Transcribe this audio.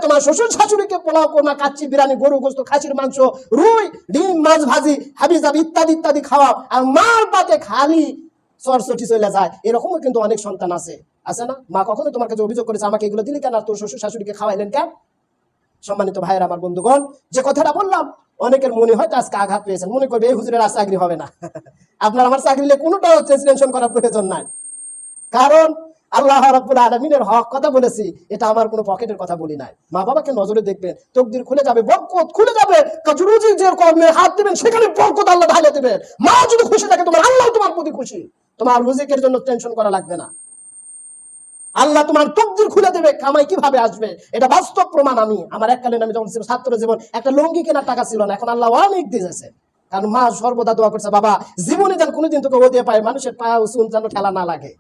তোমার শ্বশুর শাশুড়িকে পোলাও কোরমা কাচ্চি বিরিয়ানি গরু গোস্ত খাসির মাংস রুই ডিম মাছ ভাজি হাবিজাবি ইত্যাদি ইত্যাদি খাওয়াও আর মার পাতে খালি সরসটি চলে যায়, এরকমও কিন্তু অনেক সন্তান আছে না? মা কখনো তোমার কাছে অভিযোগ করেছে আমাকে এগুলো দিলি কেন, আর তোর শ্বশুর শাশুড়িকে খাওয়াইলেন কেন? সম্মানিত ভাইয়ের আমার বন্ধুগণ, যে কথাটা বললাম অনেকের মনে হয়তো আজকে আঘাত পেয়েছেন, মনে করবে এই হুজুরের আর চাকরি হবে না। আপনার আমার চাকরি নিয়ে কোনোটাও টেনশন করার প্রয়োজন নাই, কারণ আল্লাহ রাব্বুল আলামিনের হক কথা বলেছি, এটা আমার কোনো পকেটের কথা বলি নাই। মা বাবাকে নজরে দেখবেন, তকদির খুলে যাবে, বরকত খুলে যাবে, রুজি যে কর্মে হাত দিবেন সেখানে বরকত আল্লাহ ঢালে দেবেন। মা যদি খুশি থাকে তোমার আল্লাহ তোমার প্রতি খুশি, তোমার রুজিকের জন্য টেনশন করা লাগবে না। আল্লাহ তোমার তকদির খুলে দেবে, কামাই কিভাবে আসবে এটা বাস্তব প্রমাণ। আমি আমার এককালীন আমি যখন ছাত্র জীবন একটা লুঙ্গি কেনার টাকা ছিল না, এখন আল্লাহ অনেক দিয়েছে, কারণ মা সর্বদা দোয়া করছে বাবা জীবনে যেন কোনোদিন তোকে ও দিয়ে পায় মানুষের পায়ে চুন যেন খেলা না লাগে।